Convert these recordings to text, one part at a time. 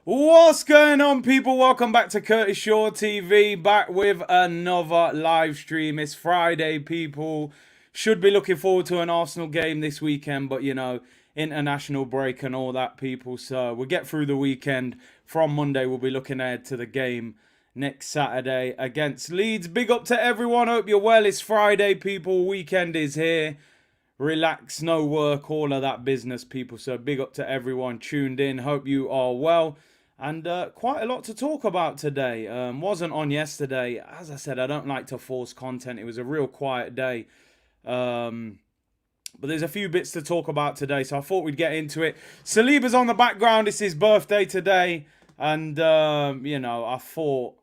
What's going on, people? Welcome back to Curtis Shaw TV, back with another live stream. It's Friday, people. Should be looking forward to an Arsenal game this weekend, but you know, international break and all that, people. So we'll get through the weekend. From Monday, we'll be looking ahead to the game next Saturday against Leeds. Big up to everyone. Hope you're well. It's Friday, people. Weekend is here. Relax, no work, all of that business, people. So big up to everyone tuned in. Hope you are well. And quite a lot to talk about today. Wasn't on yesterday. As I said, I don't like to force content. It was a real quiet day. But there's a few bits to talk about today, so I thought we'd get into it. Saliba's on the background. It's his birthday today. And, you know, I thought,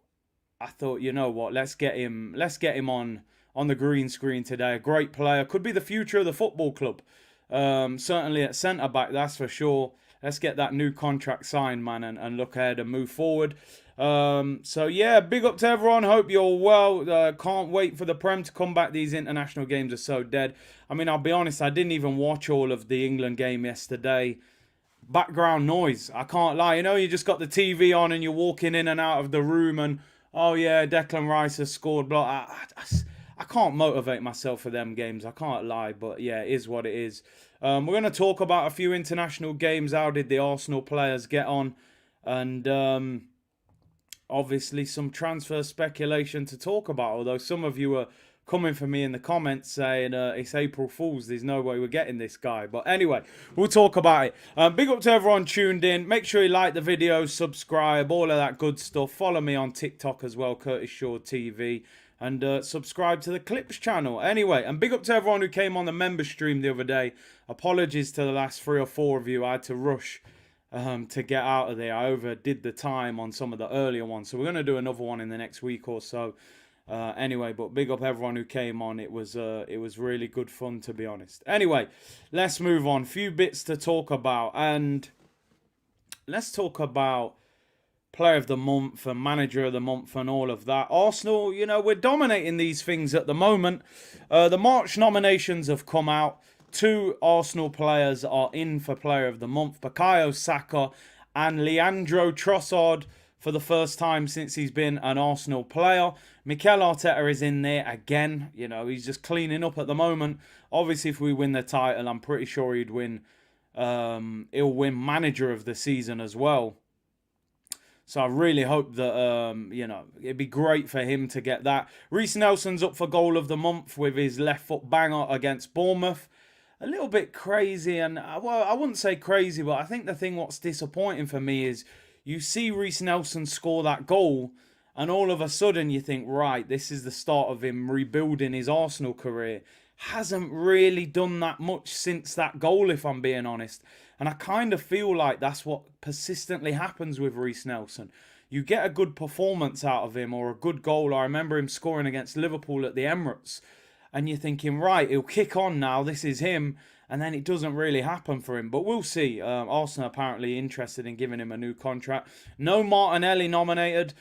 you know what, let's get him on the green screen today. A great player. Could be the future of the football club. Certainly at centre-back, that's for sure. Let's get that new contract signed, man, and look ahead and move forward. So, yeah, big up to everyone. Hope you're well. Can't wait for the Prem to come back. These international games are so dead. I mean, I'll be honest, I didn't even watch all of the England game yesterday. Background noise, I can't lie. You know, you just got the TV on and you're walking in and out of the room and, oh, yeah, Declan Rice has scored. I can't motivate myself for them games. I can't lie, but yeah, it is what it is. We're going to talk about a few international games. How did the Arsenal players get on? And obviously some transfer speculation to talk about. Although some of you are coming for me in the comments saying it's April Fool's. There's no way we're getting this guy. But anyway, we'll talk about it. Big up to everyone tuned in. Make sure you like the video, subscribe, all of that good stuff. Follow me on TikTok as well, Curtis Shaw TV. And subscribe to the Clips channel. Anyway, and big up to everyone who came on the member stream the other day. Apologies to the last 3 or 4 of you. I had to rush to get out of there. I overdid the time on some of the earlier ones. So we're going to do another one in the next week or so. Anyway, but big up everyone who came on. It was really good fun, to be honest. Anyway, let's move on. Few bits to talk about. And let's talk about Player of the Month and Manager of the Month and all of that. Arsenal, you know, we're dominating these things at the moment. The March nominations have come out. 2 Arsenal players are in for Player of the Month. Bukayo Saka and Leandro Trossard for the first time since he's been an Arsenal player. Mikel Arteta is in there again. You know, he's just cleaning up at the moment. Obviously, if we win the title, I'm pretty sure he'll win Manager of the Season as well. So I really hope that, you know, it'd be great for him to get that. Reece Nelson's up for Goal of the Month with his left foot banger against Bournemouth. A little bit crazy, and, well, I wouldn't say crazy, but I think the thing what's disappointing for me is you see Reece Nelson score that goal, and all of a sudden you think, right, this is the start of him rebuilding his Arsenal career. Hasn't really done that much since that goal, if I'm being honest. And I kind of feel like that's what persistently happens with Reece Nelson. You get a good performance out of him or a good goal. I remember him scoring against Liverpool at the Emirates. And you're thinking, right, he'll kick on now. This is him. And then it doesn't really happen for him. But we'll see. Arsenal apparently interested in giving him a new contract. No Martinelli nominated.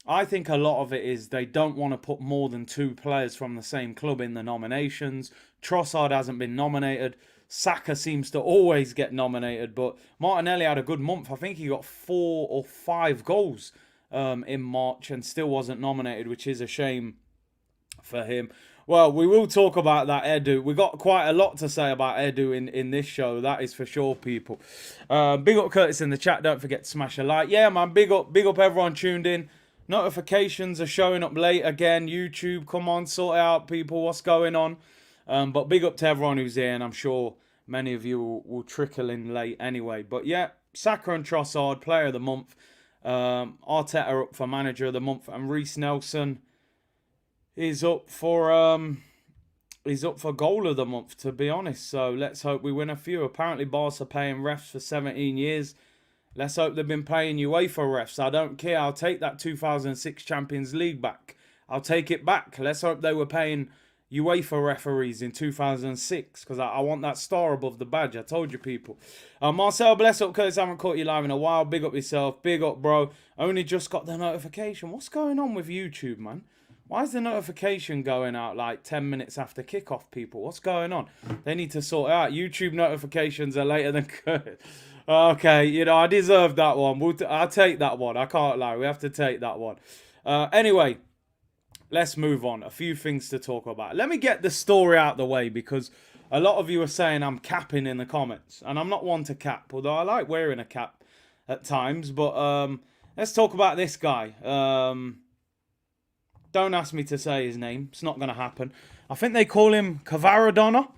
I think a lot of it is they don't want to put more than 2 players from the same club in the nominations. Trossard hasn't been nominated. Saka seems to always get nominated, but Martinelli had a good month. I think he got 4 or 5 goals in March and still wasn't nominated, which is a shame for him. Well, we will talk about that Edu. We got quite a lot to say about Edu in this show, that is for sure, people. Big up Curtis in the chat. Don't forget to smash a like. Yeah, man, big up everyone tuned in. Notifications are showing up late again. YouTube, come on, sort it out, people. What's going on? But big up to everyone who's here, and I'm sure many of you will trickle in late anyway. But yeah, Saka and Trossard, Player of the Month. Arteta up for Manager of the Month, and Reece Nelson is up for Goal of the Month, to be honest. So let's hope we win a few. Apparently, Barca paying refs for 17 years. Let's hope they've been paying UEFA refs. I don't care. I'll take that 2006 Champions League back. I'll take it back. Let's hope they were paying UEFA referees in 2006, because I want that star above the badge. I told you, people. Marcel, bless up, Curtis. I haven't caught you live in a while. Big up yourself. Big up, bro. Only just got the notification. What's going on with YouTube, man? Why is the notification going out like 10 minutes after kickoff, people? What's going on? They need to sort it out. YouTube notifications are later than Curtis. Okay, you know, I deserve that one. I'll take that one. I can't lie. We have to take that one. Anyway, let's move on. A few things to talk about. Let me get the story out the way because a lot of you are saying I'm capping in the comments. And I'm not one to cap, although I like wearing a cap at times. But let's talk about this guy. Don't ask me to say his name. It's not going to happen. I think they call him Kvaradona.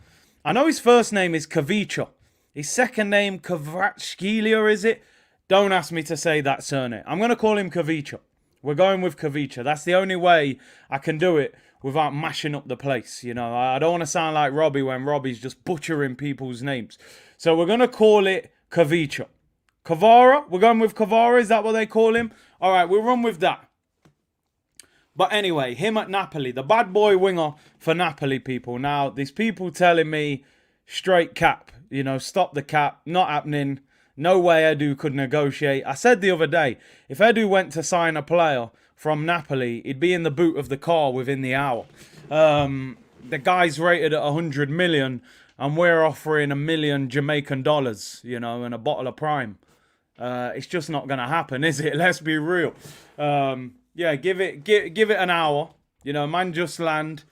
I know his first name is Kvaratskhelia. His second name, Kvaratskhelia, is it? Don't ask me to say that surname. I'm going to call him Kvaratskhelia. We're going with Kvaratskhelia. That's the only way I can do it without mashing up the place. You know, I don't want to sound like Robbie when Robbie's just butchering people's names. So we're going to call it Kvaratskhelia. Kvara? We're going with Kvara? Is that what they call him? All right, we'll run with that. But anyway, him at Napoli, the bad boy winger for Napoli, people. Now, there's people telling me straight cap, you know, stop the cap, not happening. No way Edu could negotiate. I said the other day, if Edu went to sign a player from Napoli, he'd be in the boot of the car within the hour. The guy's rated at 100 million and we're offering $1 million Jamaican dollars, you know, and a bottle of Prime. It's just not going to happen, is it? Let's be real. Yeah, give it an hour. You know, man just land,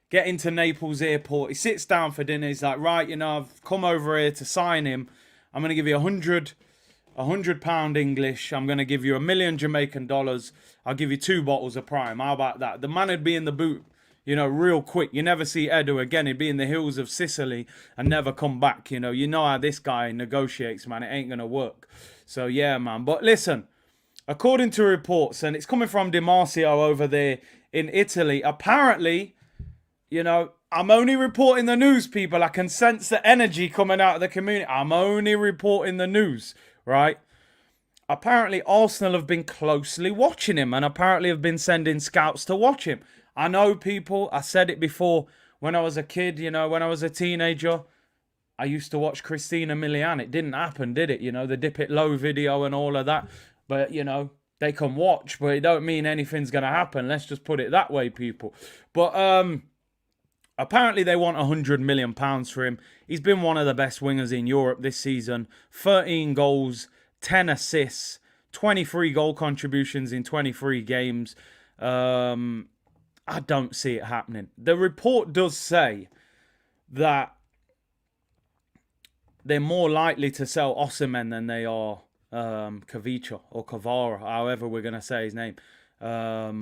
get into Naples airport. He sits down for dinner. He's like, right, you know, I've come over here to sign him. I'm going to give you £100 English. I'm going to give you $1 million Jamaican dollars. I'll give you 2 bottles of Prime. How about that? The man would be in the boot, you know, real quick. You never see Edu again. He'd be in the hills of Sicily and never come back. You know how this guy negotiates, man. It ain't going to work. So, yeah, man. But listen. According to reports, and it's coming from Di Marcio over there in Italy, apparently, you know, I'm only reporting the news, people. I can sense the energy coming out of the community. I'm only reporting the news, right? Apparently, Arsenal have been closely watching him and apparently have been sending scouts to watch him. I know, people, I said it before when I was a kid, you know, when I was a teenager, I used to watch Christina Milian. It didn't happen, did it? You know, the Dip It Low video and all of that. But, you know, they can watch, but it don't mean anything's going to happen. Let's just put it that way, people. But apparently they want £100 million for him. He's been one of the best wingers in Europe this season. 13 goals, 10 assists, 23 goal contributions in 23 games. I don't see it happening. The report does say that they're more likely to sell Osimhen than they are Kvaratskhelia or Kvara, however we're going to say his name. Because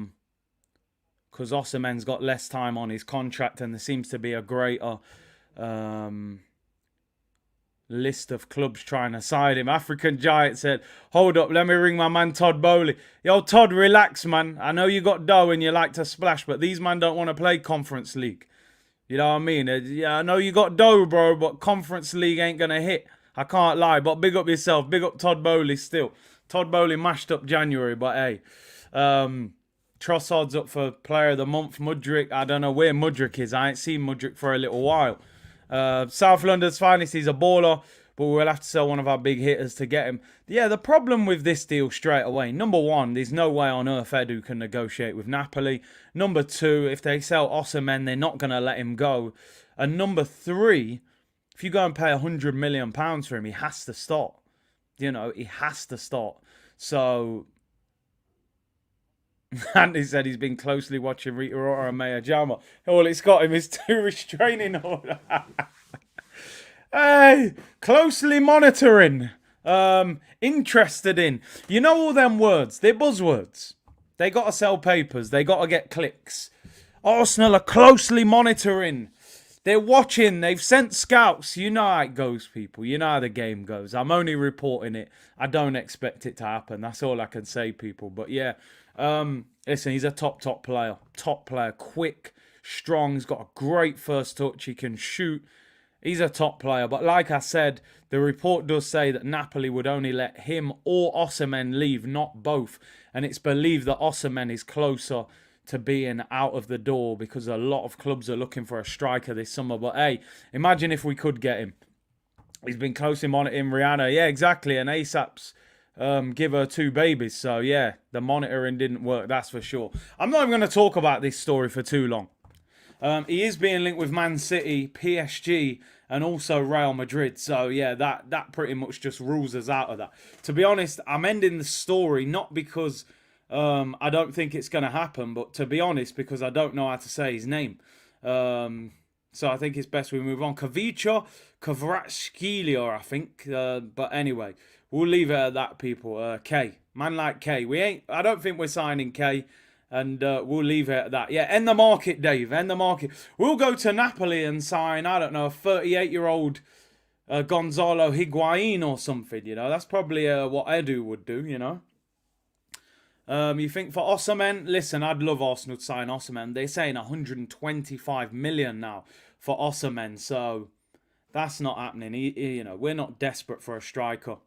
Osimhen's got less time on his contract and there seems to be a greater list of clubs trying to sign him. African Giant said, hold up, let me ring my man Todd Bowley. Yo, Todd, relax, man. I know you got dough and you like to splash, but these men don't want to play Conference League. You know what I mean? Yeah, I know you got dough, bro, but Conference League ain't going to hit. I can't lie, but big up yourself. Big up Todd Bowley still. Todd Bowley mashed up January, but hey. Trossard's up for Player of the Month. Mudryk, I don't know where Mudryk is. I ain't seen Mudryk for a little while. South London's finest, he's a baller, but we'll have to sell one of our big hitters to get him. Yeah, the problem with this deal straight away, number one, there's no way on earth Edu can negotiate with Napoli. Number two, if they sell Osimhen, they're not going to let him go. And number three, if you go and pay £100 million for him, he has to start. You know, he has to start. So, Andy said he's been closely watching Rita Ora and Maya Jama. All it's got him is 2 restraining order. Hey, closely monitoring. Interested in. You know all them words, they're buzzwords. They got to sell papers. They got to get clicks. Arsenal are closely monitoring. They're watching. They've sent scouts. You know how it goes, people. You know how the game goes. I'm only reporting it. I don't expect it to happen. That's all I can say, people. But yeah, listen, he's a top player. Top player. Quick, strong. He's got a great first touch. He can shoot. He's a top player. But like I said, the report does say that Napoli would only let him or Osimhen leave, not both. And it's believed that Osimhen is closer to being out of the door because a lot of clubs are looking for a striker this summer. But hey, imagine if we could get him. He's been closely monitoring Rihanna. Yeah, exactly. And ASAP's give her 2 babies. So yeah, the monitoring didn't work, that's for sure. I'm not even going to talk about this story for too long. He is being linked with Man City, PSG and also Real Madrid. So yeah, that pretty much just rules us out of that. To be honest, I'm ending the story not because I don't think it's going to happen, but to be honest, because I don't know how to say his name. So I think it's best we move on. Kvaratskhelia, I think. But anyway, we'll leave it at that, people. K. Man like K. I don't think we're signing K. And we'll leave it at that. Yeah, end the market, Dave. End the market. We'll go to Napoli and sign, I don't know, a 38-year-old Gonzalo Higuain or something, you know. That's probably what Edu would do, you know. You think for Osimhen? Listen, I'd love Arsenal to sign Osimhen. They're saying 125 million now for Osimhen, so that's not happening. You know, we're not desperate for a striker.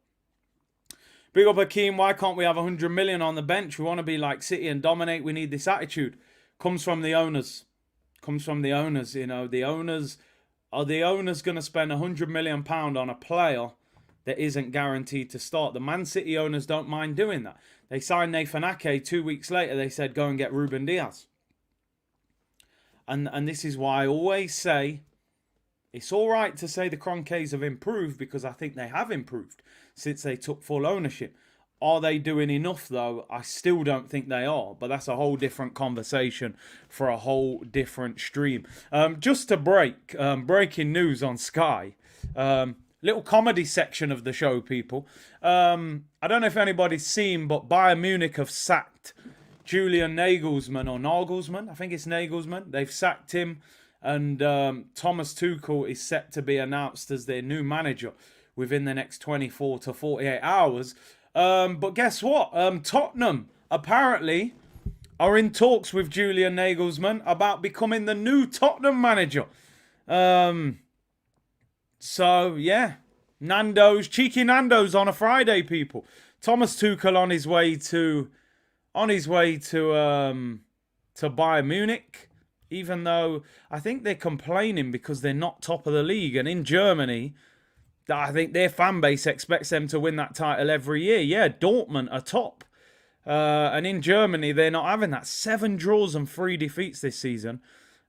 Big up Hakeem, why can't we have 100 million on the bench? We want to be like City and dominate. We need this attitude. Comes from the owners. Comes from the owners, you know. The owners, are the owners going to spend 100 million pound on a player that isn't guaranteed to start? The Man City owners don't mind doing that. They signed Nathan Ake. 2 weeks later, they said, go and get Ruben Diaz. And this is why I always say, it's all right to say the Kroenkes have improved, because I think they have improved since they took full ownership. Are they doing enough, though? I still don't think they are, but that's a whole different conversation for a whole different stream. Just to breaking news on Sky. Little comedy section of the show, people. I don't know if anybody's seen, but Bayern Munich have sacked Julian Nagelsmann, or Nagelsmann. I think it's Nagelsmann. They've sacked him, and Thomas Tuchel is set to be announced as their new manager within the next 24 to 48 hours. But guess what? Tottenham apparently are in talks with Julian Nagelsmann about becoming the new Tottenham manager. So, yeah, cheeky Nando's on a Friday, people. Thomas Tuchel on his way to Bayern Munich, even though I think they're complaining because they're not top of the league. And in Germany, I think their fan base expects them to win that title every year. Yeah, Dortmund are top. And in Germany, they're not having that. 7 draws and 3 defeats this season.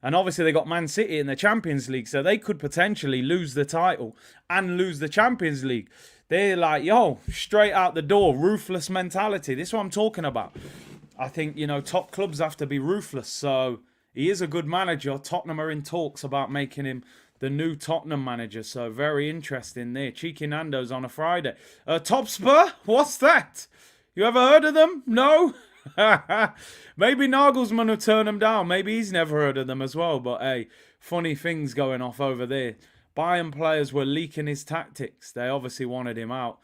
And obviously, they got Man City in the Champions League, so they could potentially lose the title and lose the Champions League. They're like, yo, straight out the door, ruthless mentality. This is what I'm talking about. I think, you know, top clubs have to be ruthless. So he is a good manager. Tottenham are in talks about making him the new Tottenham manager. So very interesting there. Cheeky Nando's on a Friday. Top Spur? What's that? You ever heard of them? No? Maybe Nagelsmann will turn them down. Maybe he's never heard of them as well. But hey, funny things going off over there. Bayern players were leaking his tactics. They obviously wanted him out.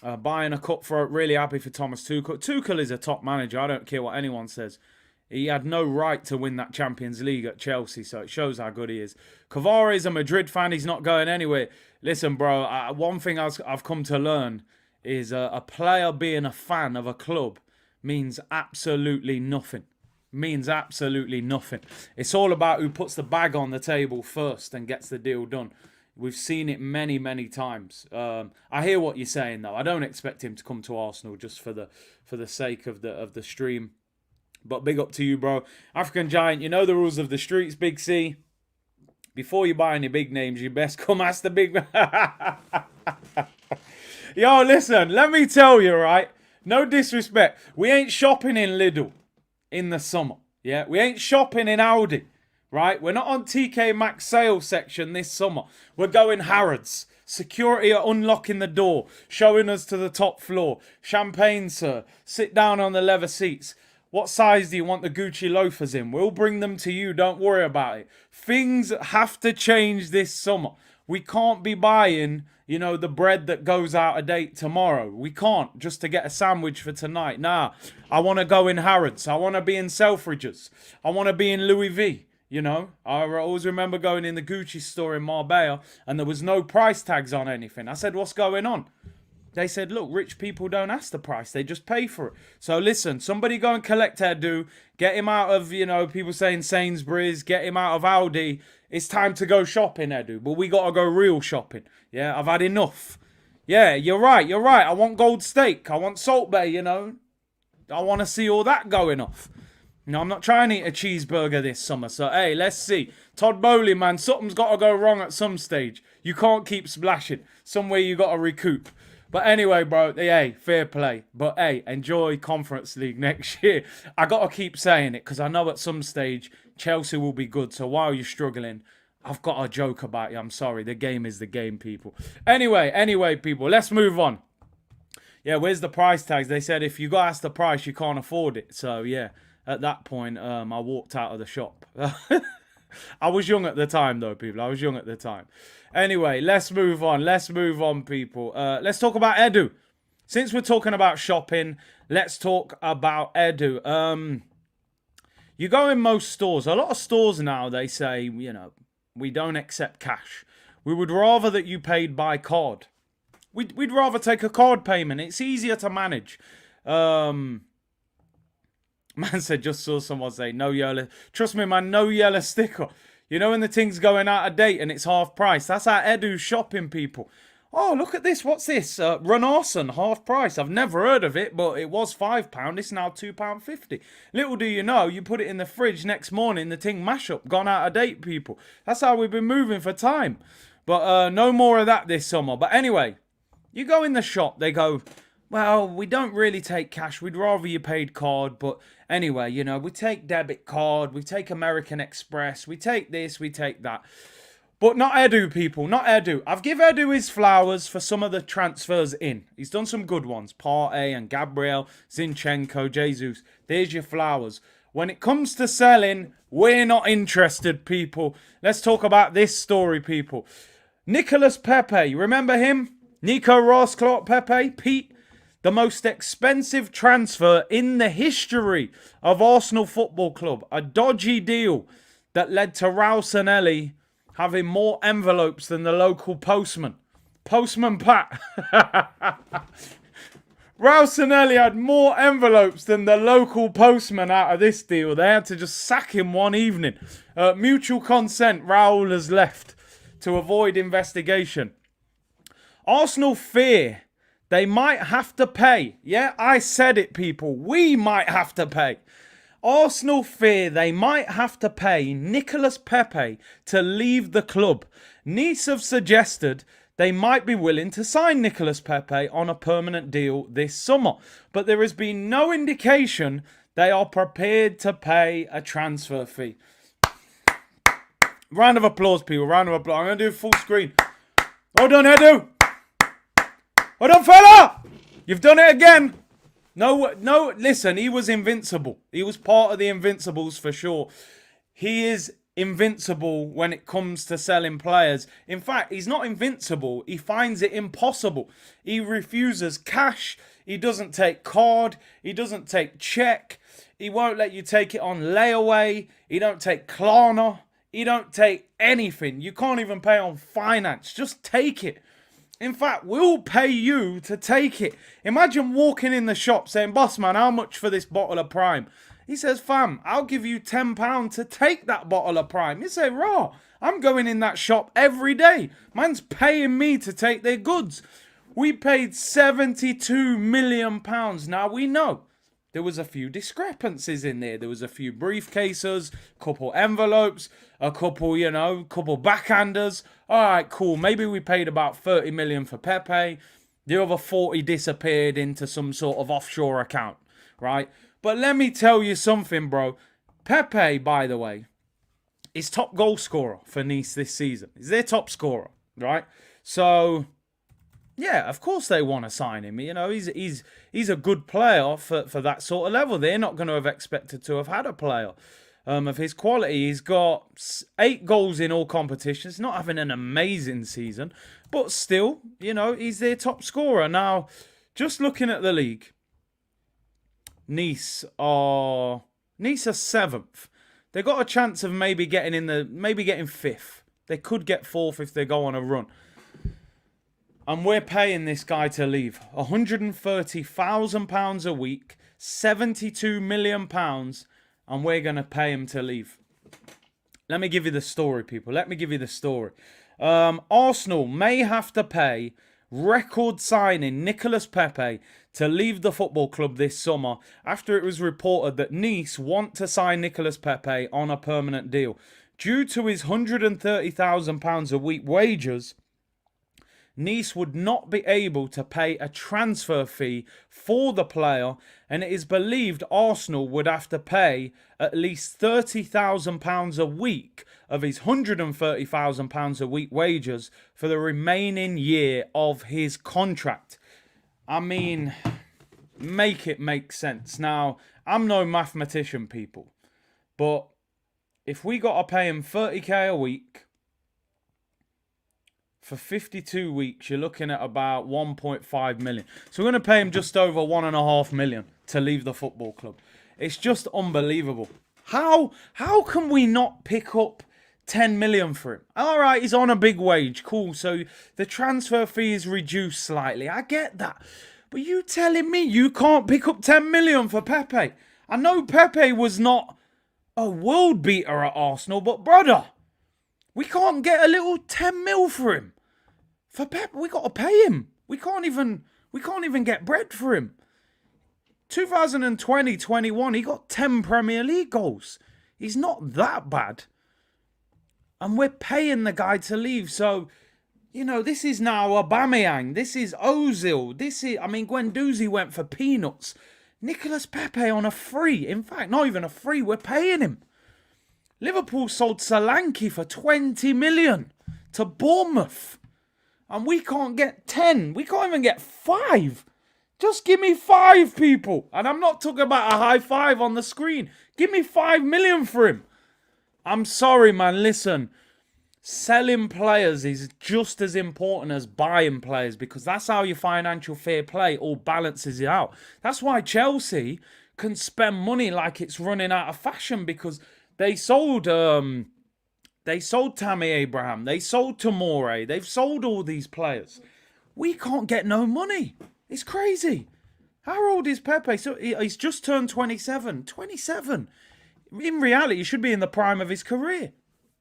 Bayern are cutthroat. Really happy for Thomas Tuchel. Tuchel is a top manager. I don't care what anyone says. He had no right to win that Champions League at Chelsea, so it shows how good he is. Kvara is a Madrid fan. He's not going anywhere. Listen, bro, one thing I've come to learn is a player being a fan of a club means absolutely nothing. Means absolutely nothing. It's all about who puts the bag on the table first and gets the deal done. We've seen it many, many times. I hear what you're saying, though. I don't expect him to come to Arsenal just for the sake of the stream. But big up to you, bro. African Giant, you know the rules of the streets, Big C. Before you buy any big names, you best come ask the big... Yo, listen, let me tell you, right? No disrespect. We ain't shopping in Lidl in the summer. Yeah, we ain't shopping in Aldi, right? We're not on TK Maxx sale section this summer. We're going Harrods. Security are unlocking the door, showing us to the top floor. Champagne, sir. Sit down on the leather seats. What size do you want the Gucci loafers in? We'll bring them to you. Don't worry about it. Things have to change this summer. We can't be buying, you know, the bread that goes out of date tomorrow. We can't, just to get a sandwich for tonight. Nah, I want to go in Harrods. I want to be in Selfridges. I want to be in Louis V. You know, I always remember going in the Gucci store in Marbella and there was no price tags on anything. I said, what's going on? They said, look, rich people don't ask the price. They just pay for it. So listen, somebody go and collect Edu. Get him out of, you know, people saying Sainsbury's. Get him out of Aldi. It's time to go shopping, Edu. But we got to go real shopping. Yeah, I've had enough. Yeah, you're right. I want Gold Steak. I want Salt Bay, you know. I want to see all that going off. No, I'm not trying to eat a cheeseburger this summer. So, hey, let's see. Todd Bowley, man, something's got to go wrong at some stage. You can't keep splashing. Somewhere you got to recoup. But anyway, bro, hey, fair play. But hey, enjoy Conference League next year. I got to keep saying it because I know at some stage Chelsea will be good. So while you're struggling, I've got a joke about you. I'm sorry. The game is the game, people. Anyway, people, let's move on. Yeah, where's the price tags? They said if you got asked the price, you can't afford it. So, yeah. At that point, I walked out of the shop. I was young at the time, though, people. I was young at the time. Anyway, let's move on, people. Let's talk about Edu. Since we're talking about shopping, let's talk about Edu. You go in most stores. A lot of stores now, they say, we don't accept cash. We would rather that you paid by card. We'd rather take a card payment. It's easier to manage. Man said, just saw someone say, no yellow. Trust me, man, no yellow sticker. You know when the thing's going out of date and it's half price? That's how Edu's shopping, people. Oh, look at this. What's this? Runarson, half price. I've never heard of it, but it was £5. It's now £2.50. Little do you know, you put it in the fridge next morning, the thing mash up, gone out of date, people. That's how we've been moving for time. But no more of that this summer. But anyway, you go in the shop, they go, well, we don't really take cash. We'd rather you paid card. But anyway, we take debit card. We take American Express. We take this. We take that. But not Edu, people. Not Edu. I've given Edu his flowers for some of the transfers in. He's done some good ones. Partey and Gabriel, Zinchenko, Jesus. There's your flowers. When it comes to selling, we're not interested, people. Let's talk about this story, people. Nicolas Pepe. Remember him? Nico Ross, Clark Pepe. Pete. The most expensive transfer in the history of Arsenal Football Club. A dodgy deal that led to Ralstonelli having more envelopes than the local postman. Postman Pat. Ralstonelli had more envelopes than the local postman out of this deal. They had to just sack him one evening. Mutual consent, Raul has left to avoid investigation. Arsenal fear they might have to pay. Yeah, I said it, people. We might have to pay. Arsenal fear they might have to pay Nicolas Pepe to leave the club. Nice have suggested they might be willing to sign Nicolas Pepe on a permanent deal this summer. But there has been no indication they are prepared to pay a transfer fee. Round of applause, people. Round of applause. I'm going to do full screen. Well done, Edu. Well done, fella! You've done it again. No, listen, he was invincible. He was part of the Invincibles for sure. He is invincible when it comes to selling players. In fact, he's not invincible. He finds it impossible. He refuses cash. He doesn't take card. He doesn't take check. He won't let you take it on layaway. He don't take Klarna. He don't take anything. You can't even pay on finance. Just take it. In fact, we'll pay you to take it. Imagine walking in the shop saying, boss man, how much for this bottle of Prime? He says, fam, I'll give you £10 to take that bottle of Prime. You say, raw, I'm going in that shop every day. Man's paying me to take their goods. We paid £72 million. Now, we know there was a few discrepancies in there. There was a few briefcases, couple envelopes, a couple, couple backhanders. All right, cool. Maybe we paid about 30 million for Pepe. The other 40 disappeared into some sort of offshore account, right? But let me tell you something, bro. Pepe, by the way, is top goal scorer for Nice this season. He's their top scorer, right? So, yeah, of course they want to sign him. He's a good player for that sort of level. They're not going to have expected to have had a player of his quality. He's got 8 goals in all competitions. Not having an amazing season, but still, he's their top scorer. Now, just looking at the league, Nice are 7th. They got a chance of maybe getting 5th. They could get 4th if they go on a run. And we're paying this guy to leave. £130,000 a week, £72 million, and we're going to pay him to leave. Let me give you the story, people. Let me give you the story. Arsenal may have to pay record signing Nicolas Pepe to leave the football club this summer after it was reported that Nice want to sign Nicolas Pepe on a permanent deal. Due to his £130,000 a week wages, Nice would not be able to pay a transfer fee for the player, and it is believed Arsenal would have to pay at least £30,000 a week of his £130,000 a week wages for the remaining year of his contract. I mean, make it make sense. Now, I'm no mathematician, people, but if we got to pay him 30k a week for 52 weeks, you're looking at about 1.5 million. So we're going to pay him just over 1.5 million to leave the football club. It's just unbelievable. How can we not pick up 10 million for him? All right, he's on a big wage. Cool. So the transfer fee is reduced slightly. I get that. But you telling me you can't pick up 10 million for Pepe? I know Pepe was not a world beater at Arsenal, but brother, we can't get a little 10 mil for him. For Pep, we got to pay him. We can't even get bread for him. 2020-21, he got 10 Premier League goals. He's not that bad. And we're paying the guy to leave. So, you know, this is now Aubameyang. This is Ozil. Guendouzi went for peanuts. Nicolas Pepe on a free. In fact, not even a free. We're paying him. Liverpool sold Solanke for 20 million to Bournemouth. And we can't get 10. We can't even get 5. Just give me 5, people. And I'm not talking about a high five on the screen. Give me 5 million for him. I'm sorry, man. Listen, selling players is just as important as buying players, because that's how your financial fair play all balances it out. That's why Chelsea can spend money like it's running out of fashion, because they sold Tammy Abraham. They sold Tomori. They've sold all these players. We can't get no money. It's crazy. How old is Pepe? So he's just turned 27. 27. In reality, he should be in the prime of his career.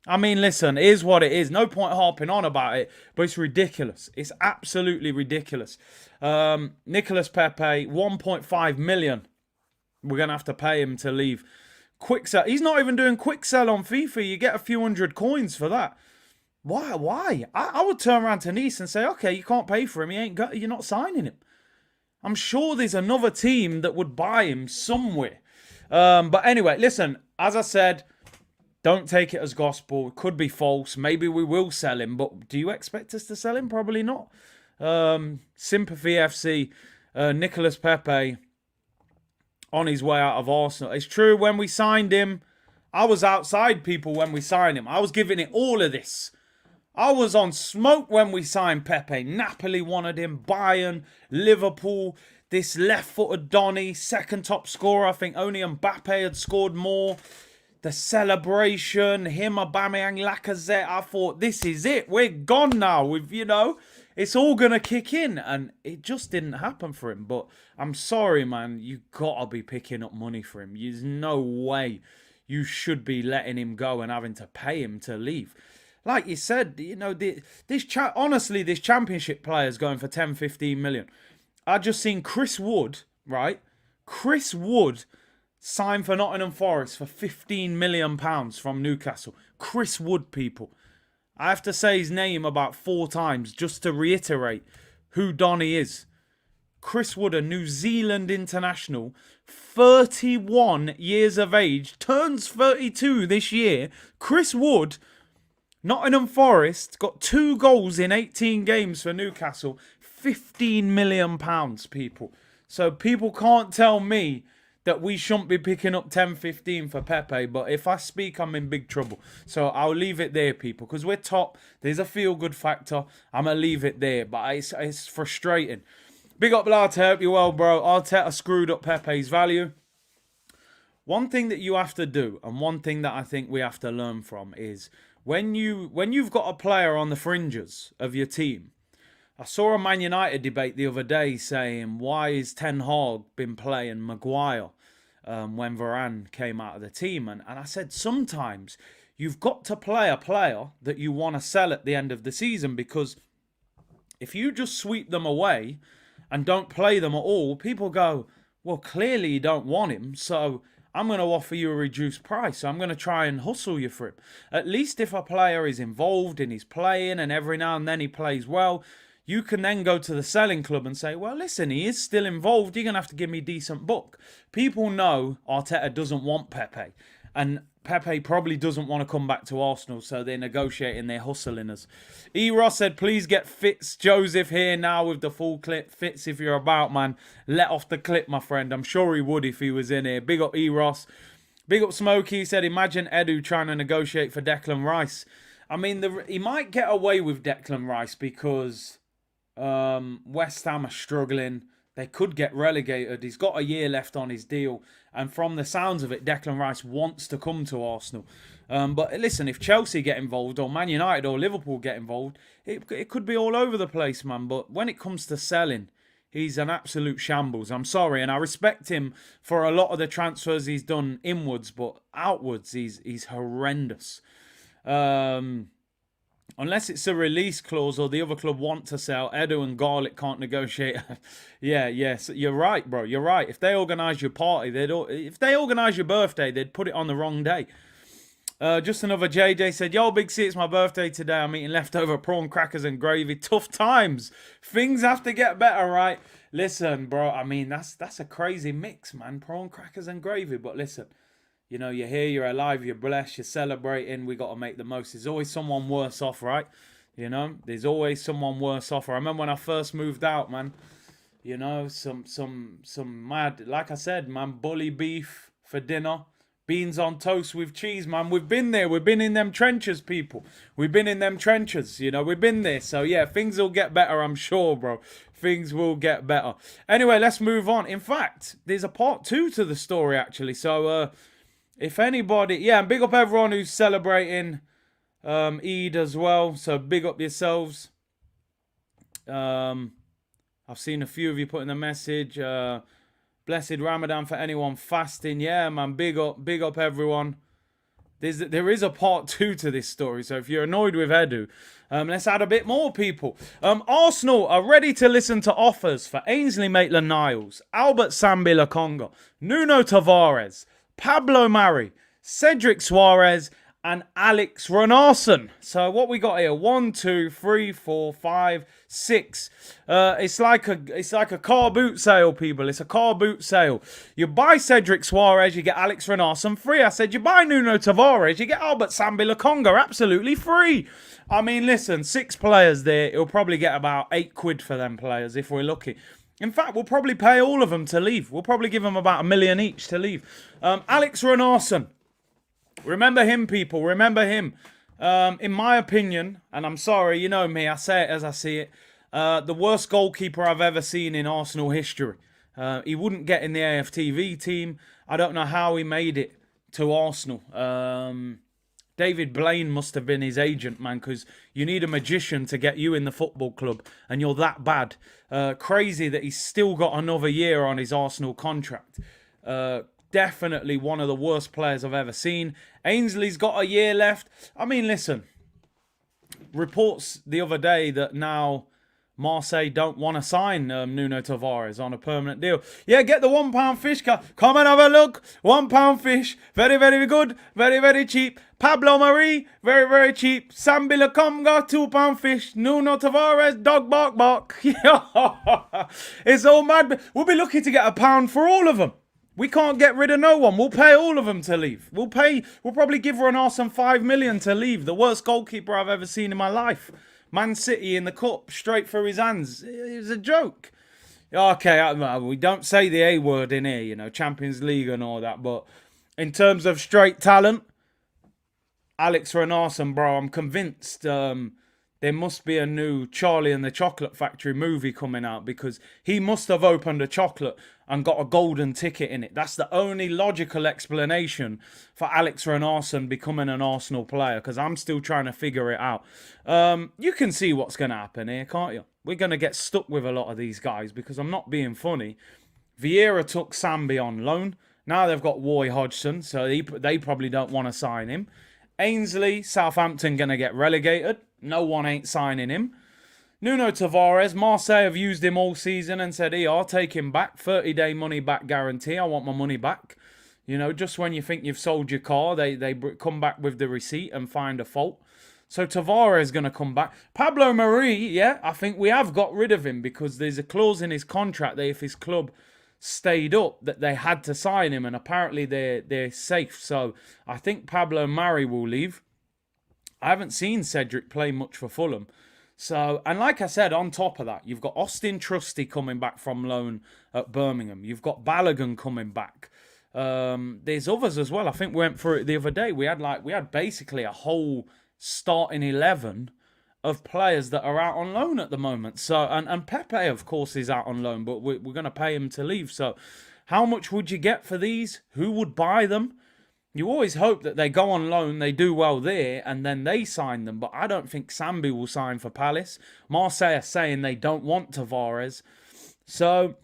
I mean, listen, it is what it is. No point harping on about it, but it's ridiculous. It's absolutely ridiculous. Nicolas Pepe, 1.5 million. We're going to have to pay him to leave. Quick sell. He's not even doing quick sell on FIFA. You get a few hundred coins for that. Why? I would turn around to Nice and say, okay, you can't pay for him. You're not signing him. I'm sure there's another team that would buy him somewhere. But anyway, listen, as I said, don't take it as gospel. It could be false. Maybe we will sell him. But do you expect us to sell him? Probably not. Sympathy FC, Nicolas Pepe on his way out of Arsenal. It's true, when we signed him, I was outside, people, when we signed him. I was giving it all of this. I was on smoke when we signed Pepe. Napoli wanted him, Bayern, Liverpool, this left-footed Donny, second top scorer. I think only Mbappe had scored more. The celebration, him, Aubameyang, Lacazette. I thought, this is it. We're gone now. It's all going to kick in. And it just didn't happen for him. But I'm sorry, man. You got to be picking up money for him. There's no way you should be letting him go and having to pay him to leave. Like you said, honestly, this championship player is going for 10, 15 million. I just seen Chris Wood, right? Chris Wood signed for Nottingham Forest for £15 million from Newcastle. Chris Wood, people. I have to say his name about 4 times just to reiterate who Donny is. Chris Wood, a New Zealand international, 31 years of age, turns 32 this year. Chris Wood, Nottingham Forest, got 2 goals in 18 games for Newcastle. £15 million, people. So people can't tell me that we shouldn't be picking up 10, 15 for Pepe. But if I speak, I'm in big trouble. So I'll leave it there, people. Because we're top. There's a feel-good factor. I'm going to leave it there. But it's frustrating. Big up, Arteta. Hope you're well, bro. Arteta screwed up Pepe's value. One thing that you have to do, and one thing that I think we have to learn from, is when you've got a player on the fringes of your team. I saw a Man United debate the other day saying, why is Ten Hag been playing Maguire when Varane came out of the team? And I said, sometimes you've got to play a player that you want to sell at the end of the season, because If you just sweep them away and don't play them at all, people go, well, clearly you don't want him, so I'm going to offer you a reduced price. So I'm going to try and hustle you for him. At least if a player is involved and he's playing and every now and then he plays well, you can then go to the selling club and say, well, listen, he is still involved. You're going to have to give me a decent book. People know Arteta doesn't want Pepe. And Pepe probably doesn't want to come back to Arsenal, so they're negotiating, they're hustling us. E. Ross said, please get Fitz Joseph here now with the full clip. Fitz, if you're about, man, let off the clip, my friend. I'm sure he would if he was in here. Big up E. Ross. Big up Smokey. He said, imagine Edu trying to negotiate for Declan Rice. I mean, he might get away with Declan Rice because West Ham are struggling. They could get relegated. He's got a year left on his deal. And from the sounds of it, Declan Rice wants to come to Arsenal. But listen, if Chelsea get involved or Man United or Liverpool get involved, it could be all over the place, man. But when it comes to selling, he's an absolute shambles. I'm sorry. And I respect him for a lot of the transfers he's done inwards. But outwards, he's horrendous. Unless it's a release clause or the other club want to sell, Edu and Garlic can't negotiate. Yes, you're right, bro. You're right. If they organise your party, if they organise your birthday, they'd put it on the wrong day. Just another JJ said, yo, Big C, it's my birthday today. I'm eating leftover prawn crackers and gravy. Tough times. Things have to get better, right? Listen, bro, I mean, that's a crazy mix, man. Prawn crackers and gravy. But listen, you know, you're here, you're alive, you're blessed, you're celebrating. We got to make the most. There's always someone worse off, right? You know, there's always someone worse off. I remember when I first moved out, man. You know, some mad, like I said, man, bully beef for dinner. Beans on toast with cheese, man. We've been there. We've been in them trenches, people. We've been in them trenches. You know, we've been there. So, yeah, things will get better, I'm sure, bro. Things will get better. Anyway, let's move on. In fact, there's a part 2 to the story, actually. So, if anybody... Yeah, and big up everyone who's celebrating Eid as well. So, big up yourselves. I've seen a few of you putting the message. Blessed Ramadan for anyone fasting. Yeah, man, big up everyone. There is a part 2 to this story, so if you're annoyed with Edu, let's add a bit more, people. Arsenal are ready to listen to offers for Ainsley Maitland-Niles, Albert Sambi-Lokonga, Nuno Tavares, Pablo Mari, Cedric Suarez, and Alex Runarsson. So what we got here? 1, 2, 3, 4, 5, 6. It's like a car boot sale, people. It's a car boot sale. You buy Cedric Suarez, you get Alex Runarsson free. I said you buy Nuno Tavares, you get Albert Sambi-Lokonga absolutely free. I mean, listen, 6 players there. It'll probably get about 8 quid for them players if we're lucky. In fact, we'll probably pay all of them to leave. We'll probably give them about $1 million each to leave. Alex Runarsson. Remember him, people. Remember him. In my opinion, and I'm sorry, you know me, I say it as I see it, the worst goalkeeper I've ever seen in Arsenal history. He wouldn't get in the AFTV team. I don't know how he made it to Arsenal. David Blaine must have been his agent, man, because you need a magician to get you in the football club, and you're that bad. Crazy that he's still got another year on his Arsenal contract. Definitely one of the worst players I've ever seen. Ainsley's got a year left. I mean, listen. Reports the other day that now Marseille don't want to sign Nuno Tavares on a permanent deal. Yeah, get the £1 fish. Come and have a look. £1 fish. Very, very good. Very, very cheap. Pablo Mari. Very, very cheap. Sambi-Lokonga. £2 fish. Nuno Tavares. Dog bark bark. It's all mad. We'll be lucky to get £1 for all of them. We can't get rid of no one. We'll pay all of them to leave. We'll probably give Runarsson $5 million to leave. The worst goalkeeper I've ever seen in my life. Man City in the cup, straight through his hands. It was a joke. Okay, we don't say the A word in here, you know, Champions League and all that. But in terms of straight talent, Alex Runarsson, bro, I'm convinced there must be a new Charlie and the Chocolate Factory movie coming out, because he must have opened a chocolate and got a golden ticket in it. That's the only logical explanation for Alex Runarsson becoming an Arsenal player, because I'm still trying to figure it out. You can see what's going to happen here, can't you? We're going to get stuck with a lot of these guys, because I'm not being funny. Vieira took Sambi on loan. Now they've got Roy Hodgson, so they probably don't want to sign him. Ainsley, Southampton going to get relegated. No one ain't signing him. Nuno Tavares, Marseille have used him all season and said, hey, I'll take him back. 30-day money back guarantee. I want my money back. You know, just when you think you've sold your car, they come back with the receipt and find a fault. So Tavares is going to come back. Pablo Mari, yeah, I think we have got rid of him because there's a clause in his contract that if his club stayed up, that they had to sign him, and apparently they're safe. So I think Pablo Mari will leave. I haven't seen Cedric play much for Fulham. So, and like I said, on top of that, you've got Austin Trusty coming back from loan at Birmingham. You've got Balogun coming back. There's others as well. I think we went through it the other day. We had basically a whole starting 11 of players that are out on loan at the moment. So, and Pepe, of course, is out on loan, but we're going to pay him to leave. So, how much would you get for these? Who would buy them? You always hope that they go on loan, they do well there, and then they sign them. But I don't think Sambi will sign for Palace. Marseille are saying they don't want Tavares. So,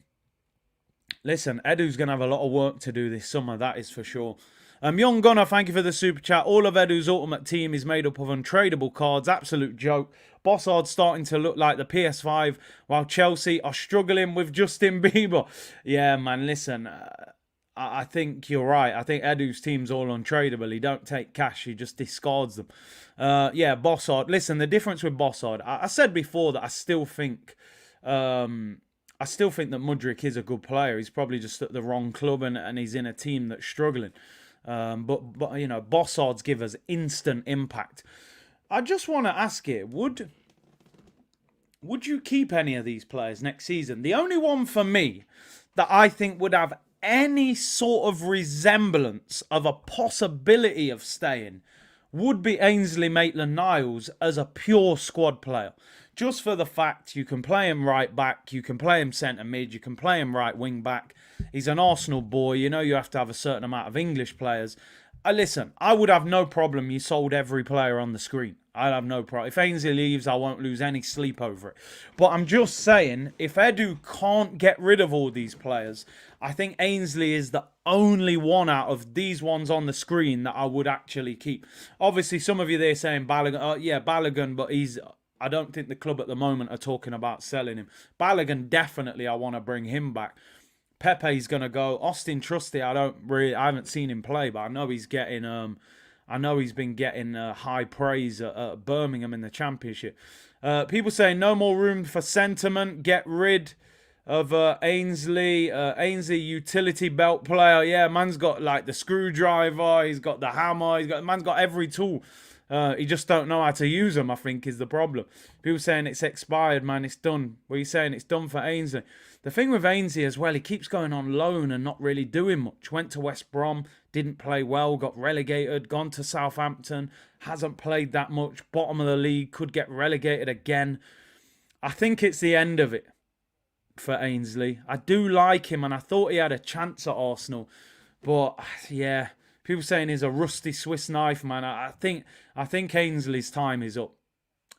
listen, Edu's going to have a lot of work to do this summer, that is for sure. Young Gunner, thank you for the super chat. All of Edu's ultimate team is made up of untradeable cards. Absolute joke. Bossard's starting to look like the PS5, while Chelsea are struggling with Justin Bieber. Yeah, man, listen, I think you're right. I think Edu's team's all untradeable. He don't take cash. He just discards them. Yeah, Bossard. Listen, the difference with Bossard, I said before that I still think that Mudryk is a good player. He's probably just at the wrong club and he's in a team that's struggling. But you know, Bossards give us instant impact. I just want to ask you, would you keep any of these players next season? The only one for me that I think would have any sort of resemblance of a possibility of staying would be Ainsley Maitland-Niles as a pure squad player. Just for the fact you can play him right back, you can play him centre mid, you can play him right wing back. He's an Arsenal boy. You know you have to have a certain amount of English players. Listen, I would have no problem you sold every player on the screen. I'd have no problem. If Ainsley leaves, I won't lose any sleep over it. But I'm just saying, if Edu can't get rid of all these players, I think Ainsley is the only one out of these ones on the screen that I would actually keep. Obviously, some of you there saying Balogun. Yeah, Balogun, but I don't think the club at the moment are talking about selling him. Balogun, definitely, I want to bring him back. Pepe's gonna go. Austin Trusty, I haven't seen him play, but I know he's getting. I know he's been getting high praise at Birmingham in the Championship. People saying no more room for sentiment. Get rid of Ainsley. Ainsley, utility belt player. Yeah, man's got like the screwdriver. He's got the hammer. Man's got every tool. He just don't know how to use them, I think, is the problem. People saying it's expired, man. It's done. What are you saying? It's done for Ainsley. The thing with Ainsley as well, he keeps going on loan and not really doing much. Went to West Brom, didn't play well, got relegated, gone to Southampton, hasn't played that much, bottom of the league, could get relegated again. I think it's the end of it for Ainsley. I do like him and I thought he had a chance at Arsenal. But, yeah, people saying he's a rusty Swiss knife, man. I think Ainsley's time is up.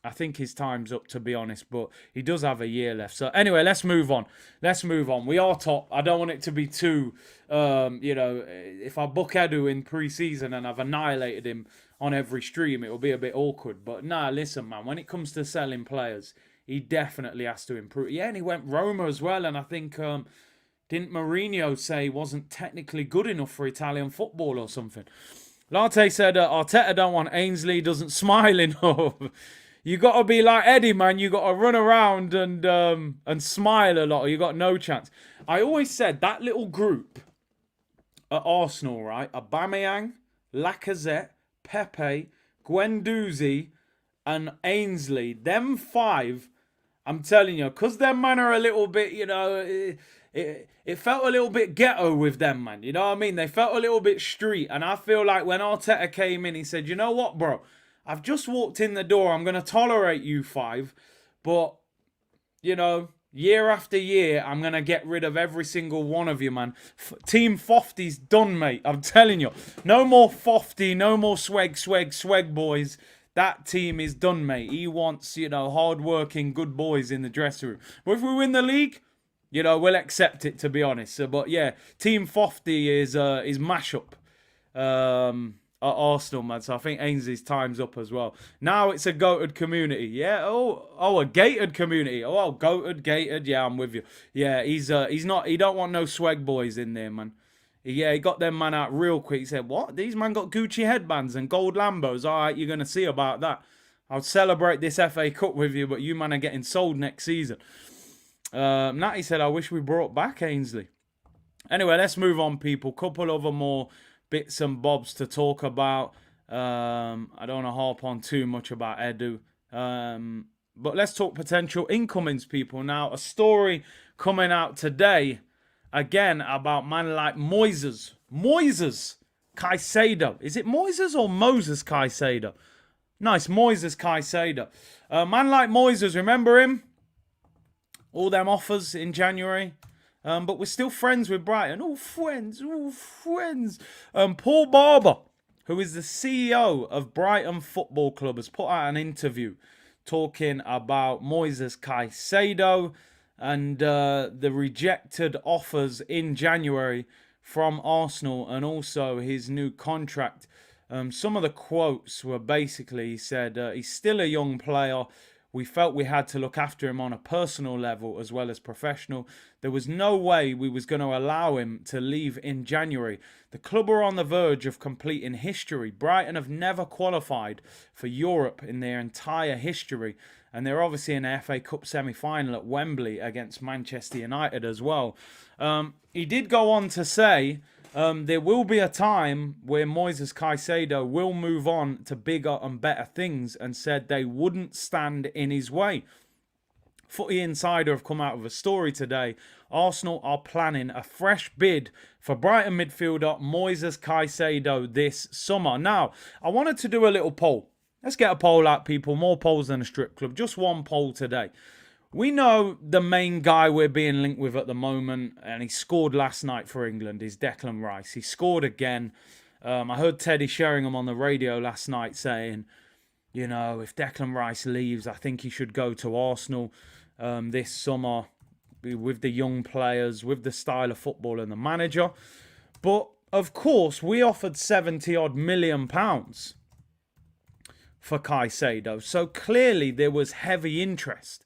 I think his time's up, to be honest, but he does have a year left. So anyway, let's move on. We are top. I don't want it to be too, if I book Edu in pre-season and I've annihilated him on every stream, it will be a bit awkward. But nah, listen, man, when it comes to selling players, he definitely has to improve. Yeah, and he went Roma as well, and I think, didn't Mourinho say he wasn't technically good enough for Italian football or something? Latte said, Arteta don't want Ainsley, doesn't smile enough. You got to be like Eddie, man. You got to run around and smile a lot or you got no chance. I always said that little group at Arsenal, right? Aubameyang, Lacazette, Pepe, Guendouzi and Ainsley. Them five, I'm telling you, because them man are a little bit, it felt a little bit ghetto with them, man. You know what I mean? They felt a little bit street. And I feel like when Arteta came in, he said, you know what, bro? I've just walked in the door. I'm going to tolerate you five. But, year after year, I'm going to get rid of every single one of you, man. Team Fofty's done, mate. I'm telling you. No more Fofty. No more swag boys. That team is done, mate. He wants, hard-working, good boys in the dressing room. But if we win the league, we'll accept it, to be honest. But, yeah, Team Fofty is mash-up. at Arsenal, man. So I think Ainsley's time's up as well. Now it's a goated community. Yeah. Oh, a gated community. Oh, gated. Yeah, I'm with you. Yeah, he's not. He don't want no swag boys in there, man. Yeah, he got them man out real quick. He said, "What? These man got Gucci headbands and gold Lambos. All right, you're gonna see about that. I'll celebrate this FA Cup with you, but you man are getting sold next season." Natty said, "I wish we brought back Ainsley." Anyway, let's move on, people. Couple of more bits and bobs to talk about. I don't want to harp on too much about Edu. But let's talk potential incomings, people. Now, a story coming out today, again, about man like Moises. Caicedo. Is it Moises or Moses Caicedo? Nice, Moises Caicedo. Man like Moises, remember him? All them offers in January. But we're still friends with Brighton. All friends. Paul Barber, who is the CEO of Brighton Football Club, has put out an interview talking about Moises Caicedo and the rejected offers in January from Arsenal and also his new contract. Some of the quotes were basically, he said, he's still a young player. We felt we had to look after him on a personal level as well as professional. There was no way we was going to allow him to leave in January. The club are on the verge of completing history. Brighton have never qualified for Europe in their entire history. And they're obviously in the FA Cup semi-final at Wembley against Manchester United as well. He did go on to say there will be a time where Moises Caicedo will move on to bigger and better things, and said they wouldn't stand in his way. Footy Insider have come out with a story today. Arsenal are planning a fresh bid for Brighton midfielder Moises Caicedo this summer. Now, I wanted to do a little poll. Let's get a poll out, people. More polls than a strip club. Just one poll today. We know the main guy we're being linked with at the moment, and he scored last night for England, is Declan Rice. He scored again. I heard Teddy Sheringham on the radio last night saying, you know, if Declan Rice leaves, I think he should go to Arsenal this summer with the young players, with the style of football and the manager. But, of course, we offered £70-odd million for Caicedo. So clearly there was heavy interest.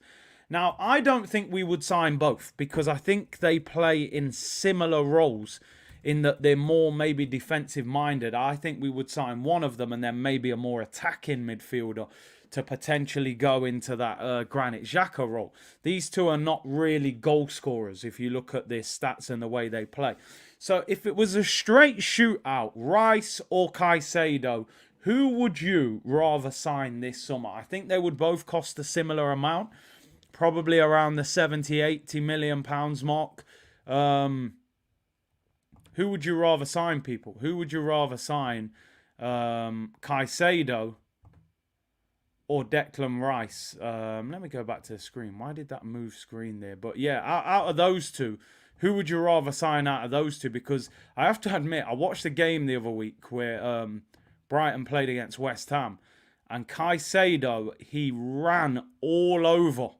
Now, I don't think we would sign both because I think they play in similar roles in that they're more maybe defensive minded. I think we would sign one of them and then maybe a more attacking midfielder to potentially go into that Granit Xhaka role. These two are not really goal scorers if you look at their stats and the way they play. So if it was a straight shootout, Rice or Caicedo, who would you rather sign this summer? I think they would both cost a similar amount. Probably around the 70-80 million pounds mark. Who would you rather sign, people? Who would you rather sign? Caicedo or Declan Rice? Let me go back to the screen. Why did that move screen there? But yeah, out of those two, who would you rather sign out of those two? Because I have to admit, I watched a game the other week where Brighton played against West Ham. And Caicedo, he ran all over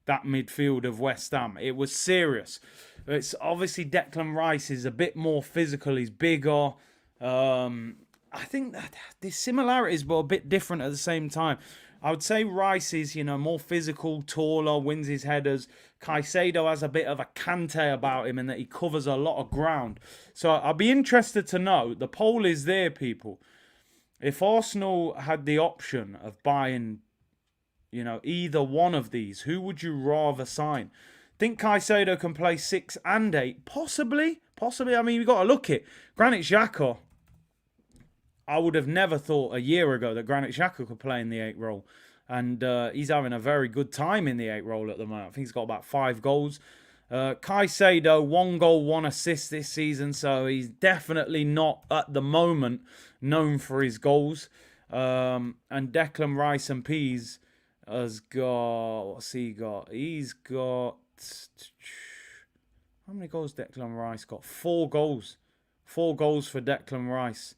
that midfield of West Ham. It was serious. It's obviously Declan Rice is a bit more physical. He's bigger. I think that there's similarities, but a bit different at the same time. I would say Rice is, more physical, taller, wins his headers. Caicedo has a bit of a cante about him in that he covers a lot of ground. So I'll be interested to know. The poll is there, people. If Arsenal had the option of buying either one of these, who would you rather sign? Think Caicedo can play 6 and 8? Possibly. I mean, you've got to look at Granit Xhaka. I would have never thought a year ago that Granit Xhaka could play in the 8 role. And he's having a very good time in the 8 role at the moment. I think he's got about 5 goals. Caicedo, 1 goal, 1 assist this season. So he's definitely not, at the moment, known for his goals. And Declan Rice and Pease has got... What's he got? He's got... How many goals Declan Rice got? 4 goals. 4 goals for Declan Rice.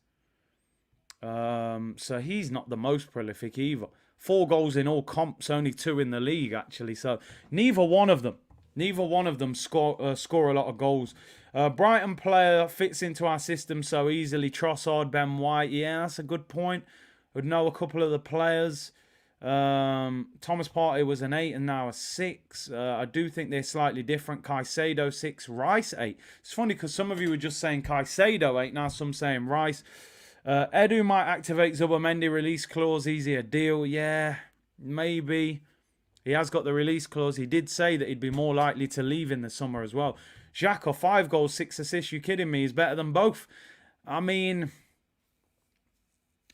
So he's not the most prolific either. 4 goals in all comps, only 2 in the league, actually. So neither one of them score a lot of goals. Brighton player fits into our system so easily. Trossard, Ben White. Yeah, that's a good point. Would know a couple of the players. Thomas Partey was an 8 and now a 6. I do think they're slightly different. Caicedo 6, Rice 8. It's funny because some of you were just saying Caicedo 8, now some saying Rice. Edu might activate Zubomendi release clause, easier deal. Yeah, maybe. He has got the release clause. He did say that he'd be more likely to leave in the summer as well. Xhaka, 5 goals, 6 assists. You kidding me? He's better than both. I mean,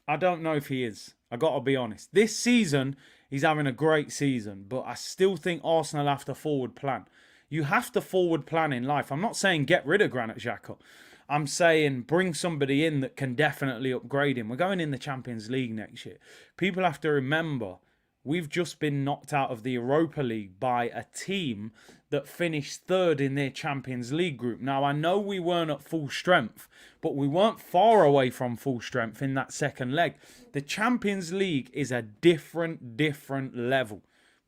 I don't know if he is. I got to be honest. This season, he's having a great season. But I still think Arsenal have to forward plan. You have to forward plan in life. I'm not saying get rid of Granit Xhaka. I'm saying bring somebody in that can definitely upgrade him. We're going in the Champions League next year. People have to remember, we've just been knocked out of the Europa League by a team that finished 3rd in their Champions League group. Now, I know we weren't at full strength, but we weren't far away from full strength in that second leg. The Champions League is a different level,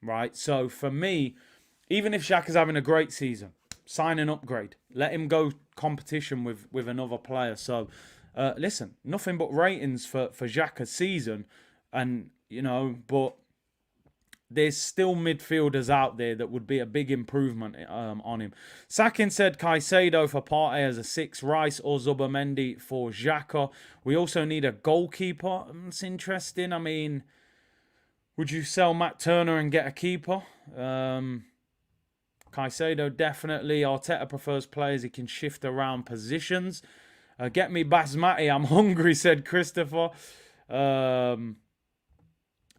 right? So for me, even if Xhaka's having a great season, sign an upgrade. Let him go competition with another player. So, listen, nothing but ratings for Xhaka's season. And, you know, but there's still midfielders out there that would be a big improvement on him. Sakin said Caicedo for Partey as a 6, Rice or Zubomendi for Xhaka. We also need a goalkeeper. It's interesting. I mean, would you sell Matt Turner and get a keeper? Caicedo definitely. Arteta prefers players he can shift around positions. Get me Basmati. I'm hungry, said Christopher.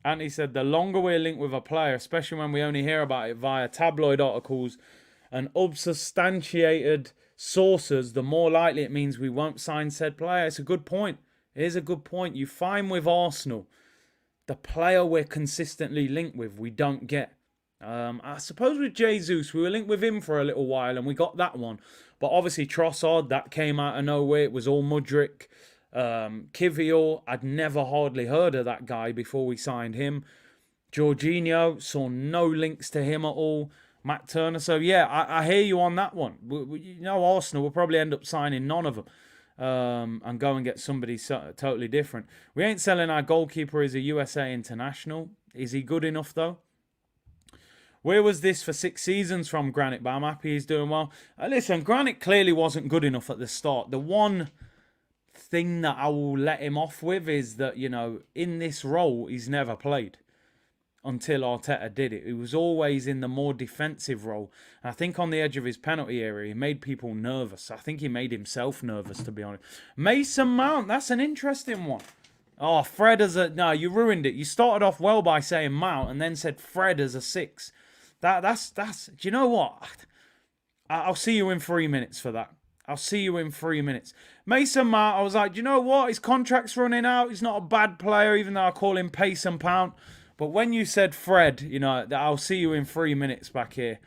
And he said, the longer we're linked with a player, especially when we only hear about it via tabloid articles and unsubstantiated sources, the more likely it means we won't sign said player. It's a good point. It is a good point. You find with Arsenal, the player we're consistently linked with, we don't get. I suppose with Jesus, we were linked with him for a little while and we got that one. But obviously Trossard, that came out of nowhere. It was all Mudryk. Kivior, I'd never hardly heard of that guy before we signed him. Jorginho, saw no links to him at all. Matt Turner. So yeah, I hear you on that one. You know, Arsenal will probably end up signing none of them. And go and get somebody totally different. We ain't selling our goalkeeper as a USA international. Is he good enough though? Where was this for 6 seasons from Granit? But I'm happy he's doing well. Listen, Granit clearly wasn't good enough at the start. The one thing that I will let him off with is that, you know, in this role, he's never played until Arteta did it. He was always in the more defensive role. And I think on the edge of his penalty area, he made people nervous. I think he made himself nervous, to be honest. Mason Mount, that's an interesting one. Oh, Fred as a... No, you ruined it. You started off well by saying Mount and then said Fred as a 6. That's. Do you know what? I'll see you in 3 minutes for that. I'll see you in 3 minutes. Mason Mount, I was like, do you know what? His contract's running out. He's not a bad player, even though I call him Pace and Pound. But when you said Fred, you know, I'll see you in 3 minutes back here.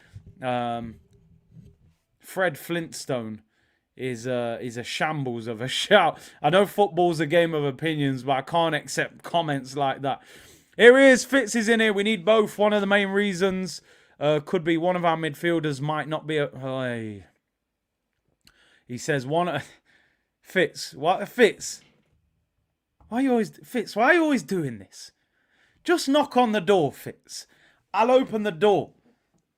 Fred Flintstone is a shambles of a shout. I know football's a game of opinions, but I can't accept comments like that. Here he is. Fitz is in here. We need both. One of the main reasons could be one of our midfielders might not be... Hey. He says one... Fitz. What? Fitz. Why are you always doing this? Just knock on the door, Fitz. I'll open the door.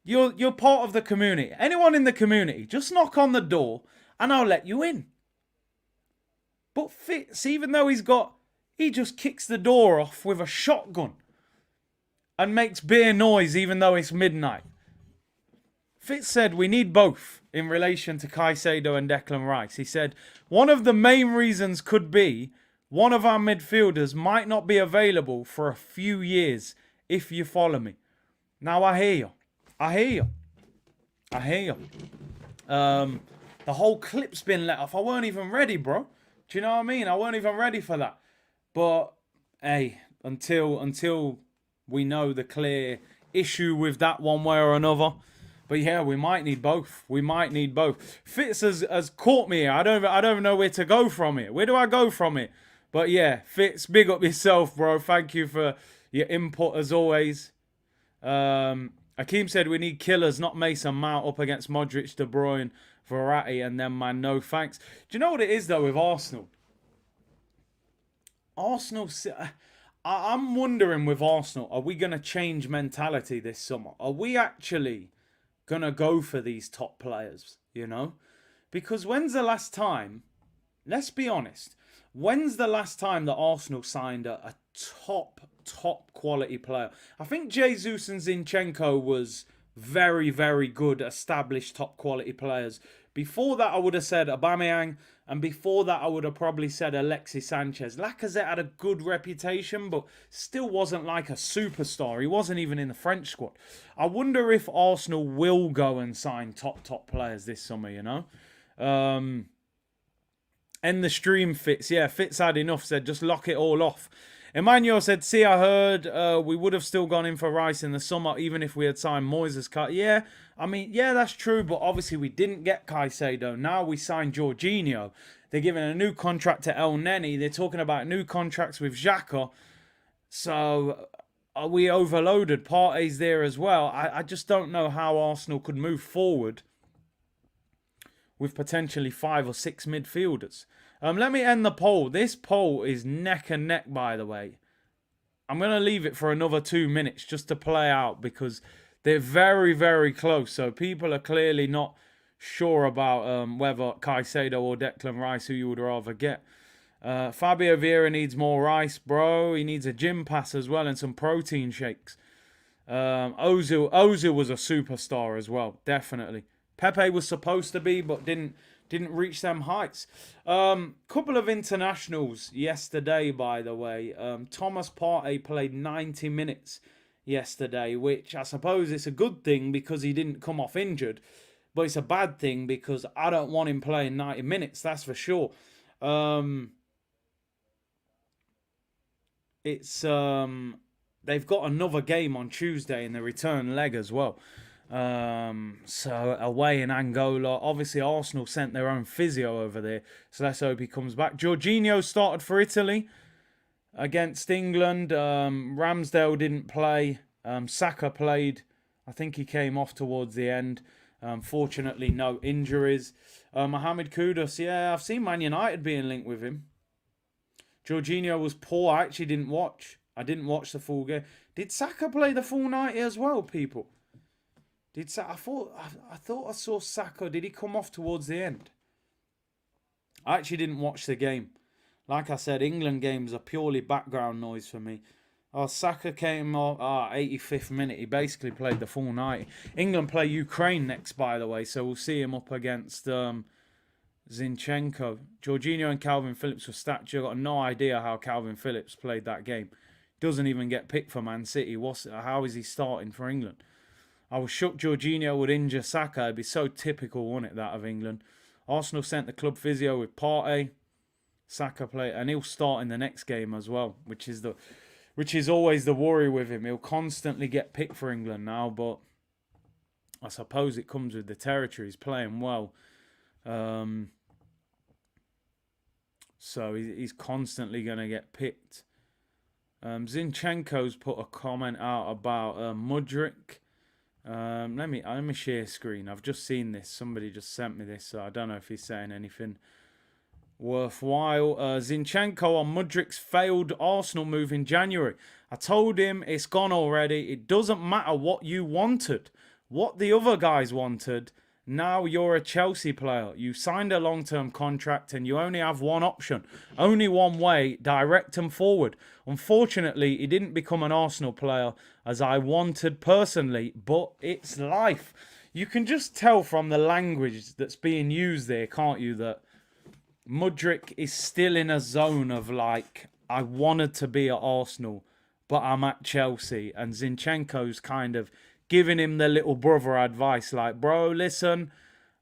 You're part of the community. Anyone in the community, just knock on the door and I'll let you in. But Fitz, even though he just kicks the door off with a shotgun and makes beer noise even though it's midnight. Fitz said we need both in relation to Caicedo and Declan Rice. He said one of the main reasons could be one of our midfielders might not be available for a few years, if you follow me. Now I hear you. The whole clip's been let off. I weren't even ready, bro. Do you know what I mean? I weren't even ready for that. But hey, until we know the clear issue with that one way or another. But yeah, we might need both. Fitz has caught me here. I don't even know where to go from it. Where do I go from it? But yeah, Fitz, big up yourself, bro. Thank you for your input as always. Akeem said we need killers, not Mason Mount up against Modric, De Bruyne, Verratti, and then my no thanks. Do you know what it is, though, with Arsenal? I'm wondering with Arsenal, are we going to change mentality this summer? Are we actually going to go for these top players, you know? Because when's the last time, let's be honest, when's the last time that Arsenal signed a top quality player? I think Jesus and Zinchenko was very, very good, established top quality players. Before that, I would have said Aubameyang, and before that, I would have probably said Alexis Sanchez. Lacazette had a good reputation, but still wasn't like a superstar. He wasn't even in the French squad. I wonder if Arsenal will go and sign top players this summer, you know? End the stream, Fitz. Yeah, Fitz had enough, said just lock it all off. Emmanuel said, see, I heard we would have still gone in for Rice in the summer, even if we had signed Moises. Yeah, I mean, yeah, that's true, but obviously we didn't get Caicedo. Now we signed Jorginho. They're giving a new contract to El Neni. They're talking about new contracts with Xhaka. So are we overloaded? Partey's there as well. I just don't know how Arsenal could move forward with potentially 5 or 6 midfielders. Let me end the poll. This poll is neck and neck, by the way. I'm going to leave it for another 2 minutes just to play out because they're very, very close. So people are clearly not sure about whether Caicedo or Declan Rice, who you would rather get. Fabio Vieira needs more rice, bro. He needs a gym pass as well and some protein shakes. Ozil was a superstar as well, definitely. Pepe was supposed to be, but didn't reach them heights. Couple of internationals yesterday, by the way. Thomas Partey played 90 minutes yesterday, which I suppose it's a good thing because he didn't come off injured. But it's a bad thing because I don't want him playing 90 minutes, that's for sure. They've got another game on Tuesday in the return leg as well. So away in Angola. Obviously Arsenal sent their own physio over there, so let's hope he comes back. Jorginho started for Italy against England. Ramsdale didn't play. Saka played. I think he came off towards the end. Fortunately no injuries. Mohamed Kudus, yeah, I've seen Man United being linked with him. Jorginho was poor. I actually didn't watch. I didn't watch the full game. Did Saka play the full 90 as well, people? I thought I saw Saka. Did he come off towards the end? I actually didn't watch the game. Like I said, England games are purely background noise for me. Saka came off 85th minute. He basically played the full 90. England play Ukraine next, by the way, so we'll see him up against Zinchenko. Jorginho and Calvin Phillips were statue. Got no idea how Calvin Phillips played that game. Doesn't even get picked for Man City. How is he starting for England? I was shocked Jorginho would injure Saka. It'd be so typical, wouldn't it, that of England? Arsenal sent the club physio with Partey. Saka play, and he'll start in the next game as well, which is always the worry with him. He'll constantly get picked for England now, but I suppose it comes with the territory. He's playing well. So he's constantly going to get picked. Zinchenko's put a comment out about Mudryk. Let me share screen. I've just seen this. Somebody just sent me this, so I don't know if he's saying anything worthwhile. Zinchenko on Mudryk's failed Arsenal move in January. I told him it's gone already. It doesn't matter what you wanted, what the other guys wanted. Now you're a Chelsea player. You signed a long-term contract and you only have one option. Only one way, direct him forward. Unfortunately, he didn't become an Arsenal player as I wanted personally, but it's life. You can just tell from the language that's being used there, can't you, that Mudryk is still in a zone of like, I wanted to be at Arsenal, but I'm at Chelsea. And Zinchenko's kind of giving him the little brother advice like, bro, listen,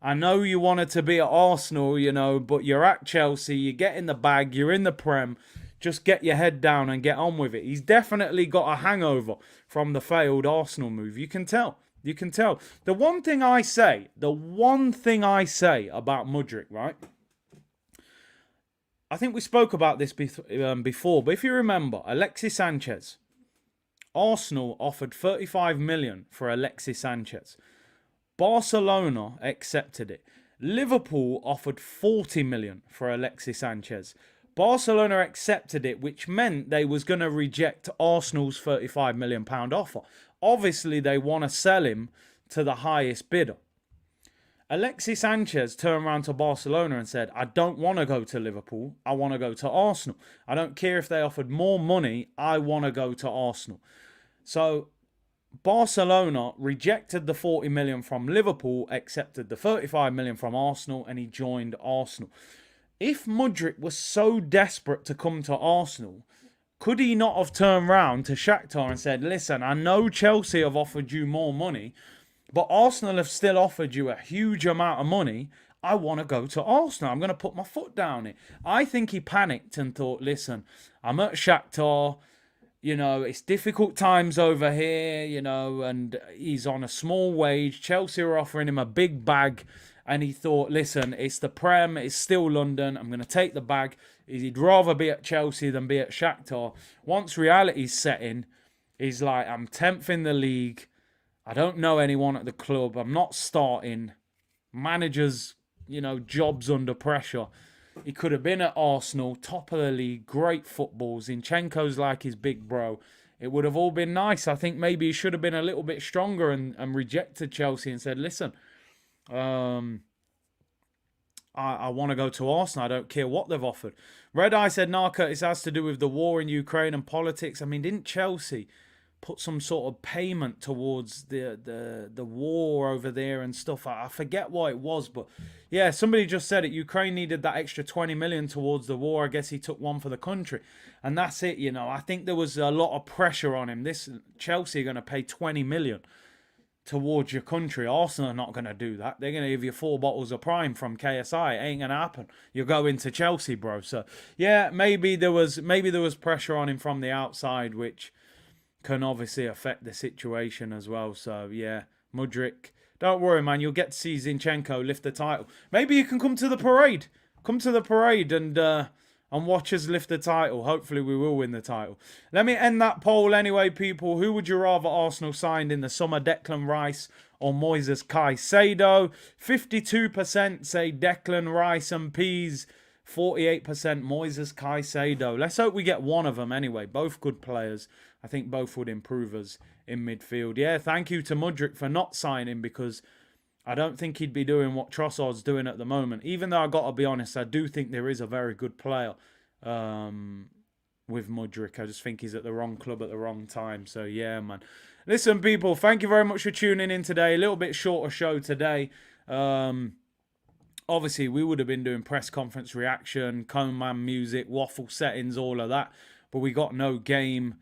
I know you wanted to be at Arsenal, you know, but you're at Chelsea, you get in the bag, you're in the Prem, just get your head down and get on with it. He's definitely got a hangover from the failed Arsenal move. You can tell. You can tell. The one thing I say about Mudryk, right? I think we spoke about this before, but if you remember, Alexis Sanchez, Arsenal offered 35 million for Alexis Sanchez. Barcelona accepted it. Liverpool offered 40 million for Alexis Sanchez. Barcelona accepted it, which meant they was going to reject Arsenal's £35 million offer. Obviously, they want to sell him to the highest bidder. Alexis Sanchez turned around to Barcelona and said, I don't want to go to Liverpool. I want to go to Arsenal. I don't care if they offered more money. I want to go to Arsenal. So Barcelona rejected the 40 million from Liverpool, accepted the 35 million from Arsenal, and he joined Arsenal. If Mudryk was so desperate to come to Arsenal, could he not have turned round to Shakhtar and said, listen, I know Chelsea have offered you more money, but Arsenal have still offered you a huge amount of money. I want to go to Arsenal. I'm going to put my foot down it. I think he panicked and thought, listen, I'm at Shakhtar. You know, it's difficult times over here, you know, and he's on a small wage. Chelsea are offering him a big bag. And he thought, listen, it's the Prem, it's still London. I'm going to take the bag. He'd rather be at Chelsea than be at Shakhtar. Once reality's set in, he's like, I'm 10th in the league. I don't know anyone at the club. I'm not starting. Managers, you know, jobs under pressure. He could have been at Arsenal, top of the league, great football. Zinchenko's like his big bro. It would have all been nice. I think maybe he should have been a little bit stronger and rejected Chelsea and said, listen, I want to go to Arsenal. I don't care what they've offered. Red Eye said, no, Curtis, has to do with the war in Ukraine and politics. I mean, didn't Chelsea put some sort of payment towards the war over there and stuff? I forget what it was, but yeah, somebody just said it. Ukraine needed that extra 20 million towards the war. I guess he took one for the country. And that's it, you know. I think there was a lot of pressure on him. This Chelsea are going to pay 20 million towards your country. Arsenal are not going to do that. They're going to give you 4 bottles of Prime from KSI. It ain't going to happen. You're going to Chelsea, bro. So yeah, maybe there was pressure on him from the outside, which can obviously affect the situation as well. So yeah, Mudryk, don't worry, man. You'll get to see Zinchenko lift the title. Maybe you can come to the parade. Come to the parade and watch us lift the title. Hopefully we will win the title. Let me end that poll anyway, people. Who would you rather Arsenal signed in the summer, Declan Rice or Moises Caicedo? 52% say Declan Rice and Peas. 48% Moises Caicedo. Let's hope we get one of them anyway. Both good players. I think both would improve us in midfield. Yeah, thank you to Mudryk for not signing, because I don't think he'd be doing what Trossard's doing at the moment. Even though I got to be honest, I do think there is a very good player with Mudryk. I just think he's at the wrong club at the wrong time. So yeah, man. Listen, people, thank you very much for tuning in today. A little bit shorter show today. Obviously, we would have been doing press conference reaction, Cone Man music, waffle settings, all of that. But we got no game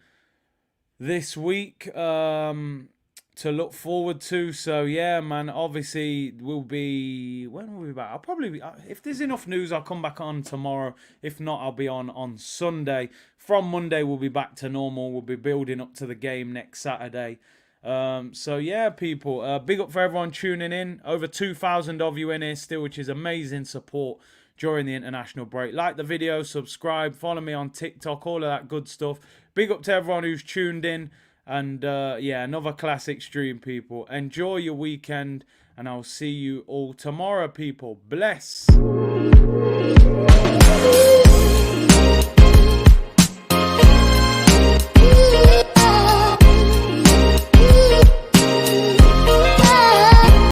this week to look forward to. So yeah, man, obviously we'll be, when will we be back? I'll probably be, if there's enough news, I'll come back on tomorrow. If not, I'll be on Sunday. From Monday, we'll be back to normal. We'll be building up to the game next Saturday. So yeah, people, big up for everyone tuning in. Over 2,000 of you in here still, which is amazing support during the international break. Like the video, subscribe, follow me on TikTok, all of that good stuff. Big up to everyone who's tuned in. And yeah, another classic stream, people. Enjoy your weekend, and I'll see you all tomorrow, people. Bless.